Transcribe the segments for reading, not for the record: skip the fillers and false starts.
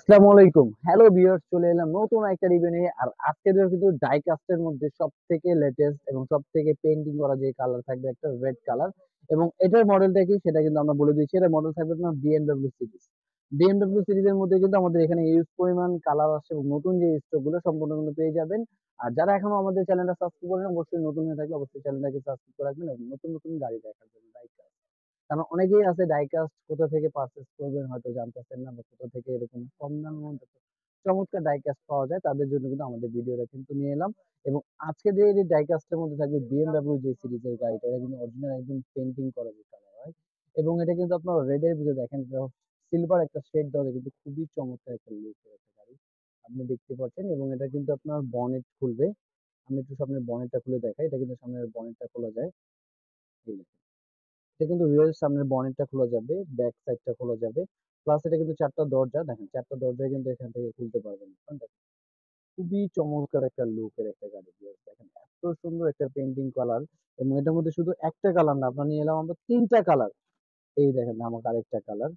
আসসালামু আলাইকুম। Hello viewers, চলে এলাম নতুন একটা রিভিউ নিয়ে। আর আজকে কিন্তু ডাই কাস্টের মধ্যে সবথেকে লেটেস্ট এবং সবথেকে পেইন্টিং করা যে কালার থাকবে একটা রেড কালার। এবং এটার মডেলটা কি সেটা কিন্তু আমরা বলে দিচ্ছি। এটার মডেল থাকবে আপনার বিএমডব্লিউ সিরিজ। বিএমডব্লিউ সিরিজের মধ্যে কিন্তু আমাদের এখানে ইউজ পরিমাণ কালার আসছে এবং নতুন যে স্টক গুলো সম্পূর্ণ কিন্তু পেয়ে যাবেন। আর যারা এখনো আমাদের চ্যানেলটা সাবস্ক্রাইব করেন, অবশ্যই নতুন হয়ে থাকলে অবশ্যই চ্যানেলটাকে সাবস্ক্রাইব করে রাখবেন এবং নতুন নতুন গাড়ি দেখার জন্য ডাই কাস্ট। কারণ অনেকেই আছে ডাইকাস্ট কোথা থেকে পারচেজ করবেন হয়তো জানতেছেন না, বা কোথা থেকে এরকম কম দামের মধ্যে চমৎকার ডাইকাস্ট পাওয়া যায়, তাদের জন্য কিন্তু আমাদের ভিডিওটা কিন্তু নিয়ে এলাম। এবং আজকে যে এই ডাইকাস্টের মধ্যে থাকবে বিএমডব্লিউ যে সিরিজের গাড়িটা, এটা কিন্তু অরিজিনাল একদম পেন্টিং করা যে কালার হয়। এবং এটা কিন্তু আপনার রেড এর ভিতরে দেখেন, সিলভার একটা শেড দেওয়া কিন্তু খুবই চমৎকার একটা লুকের একটা গাড়ি আপনি দেখতে পাচ্ছেন। এবং এটা কিন্তু আপনার বনেট খুলবে। আমি একটু সামনের বনেটটা খুলে দেখাই। এটা কিন্তু সামনের বনেটটা খোলা যায়। এই দেখেন। এটা কিন্তু রিয়ার সামনের বনেটটা খোলা যাবে, ব্যাক সাইডটা খোলা যাবে। প্লাস এটা কিন্তু ৪ টা দরজা, দেখেন ৪ টা দরজাই কিন্তু এখান থেকে খুলতে পারবেন। দেখেন খুবই চমৎকার একটা লুকের একটা গাড়ি ভিউয়ার্স, দেখেন এত সুন্দর একটা পেইন্টিং কালার। এবং এটার মধ্যে শুধু একটা কালার না, আপনার নিয়ে এলাম আমরা ৩ টা কালার। এই দেখেন আমার আরেকটা কালার,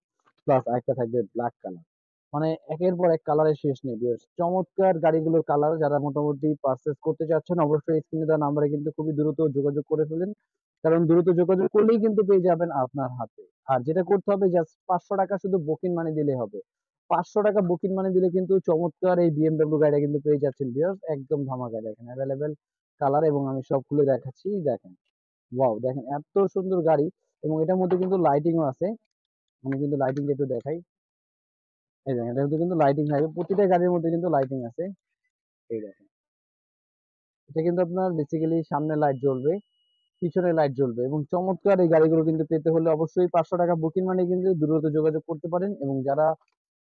প্লাস আরেকটা থাকবে ব্ল্যাক কালার। মানে একের পর এক কালারের শেষ নেই ভিউয়ার্স। চমৎকার গাড়িগুলোর কালার যারা মোটামুটি পারচেজ করতে চাচ্ছেন, অবশ্যই স্ক্রিনে দেওয়া নাম্বারে কিন্তু খুবই দ্রুত যোগাযোগ করে ফেলেন। কারণ দ্রুত যোগাযোগ করলেই কিন্তু পেয়ে যাবেন আপনার হাতে। আর যেটা করতে হবে, জাস্ট ৫০০ টাকা শুধু বুকিং মানি দিলে হবে। ৫০০ টাকা বুকিং মানি দিলে কিন্তু চমৎকার এই বিএমডব্লিউ গাড়িটা কিন্তু পেয়ে যাচ্ছেন ভিউয়ার্স, একদম ধামাকা। দেখেন অ্যাভেলেবেল কালার এবং আমি সব খুলে দেখাচ্ছি। দেখেন, ওয়াও, দেখেন এত সুন্দর গাড়ি। এবং এটার মধ্যে কিন্তু লাইটিংও আছে। আমি কিন্তু লাইটিংটা একটু দেখাই। এই দেখেন, এটার মধ্যে কিন্তু লাইটিং থাকবে, প্রতিটা গাড়ির মধ্যে কিন্তু লাইটিং আছে। এই দেখেন, এটা কিন্তু আপনার বেসিক্যালি সামনে লাইট জ্বলবে, পিছনে লাইট জ্বলবে। এবং চমৎকার এই গাড়িগুলো কিন্তু পেতে হলে অবশ্যই ৫০০ টাকা বুকিং মানে কিন্তু দ্রুত যোগাযোগ করতে পারেন। এবং যারা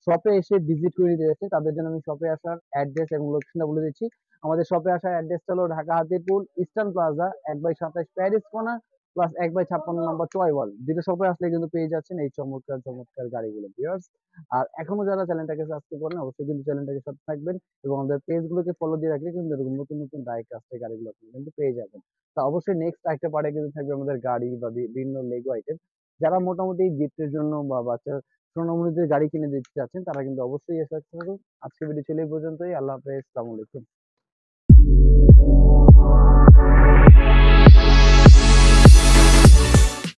শপে এসে ভিজিট করে নিতে যাচ্ছে, তাদের জন্য আমি শপে আসার অ্যাড্রেস এবং লোকেশনটা বলে দিচ্ছি। আমাদের শপে আসার অ্যাড্রেসটা হলো ঢাকা হাতিরপুল ইস্টার্ন প্লাজা ১/২৭ প্যারিস কর্নার প্লাস ১/৫৬ নম্বর টয় ওয়াল। দুটো শপে আসলে কিন্তু পেয়ে যাচ্ছেন এই চমৎকার চমৎকার গাড়িগুলো ভিউয়ার্স। আর এখনো যারা চ্যানেলটাকে সাবস্ক্রাইব করেন, অবশ্যই কিন্তু চ্যানেলটাকে সাথে থাকবেন এবং আমাদের পেজগুলোকে ফলো দিয়ে রাখলে কিন্তু এরকম নতুন নতুন ডাই কাস্টের গাড়িগুলো আপনি কিন্তু পেয়ে যাবেন। তা অবশ্যই নেক্সট একটা পার্টে কিন্তু থাকবে আমাদের গাড়ি বা বিভিন্ন লেগো আইটেম। যারা মোটামুটি গিফটের জন্য বা বাচ্চার সোনামণিদের গাড়ি কিনে দিতে চাচ্ছেন, তারা কিন্তু অবশ্যই এসে থাকুন। আজকে ভিডিও ছিল এই পর্যন্তই। আল্লাহ হাফেজ, আসসালামু আলাইকুম।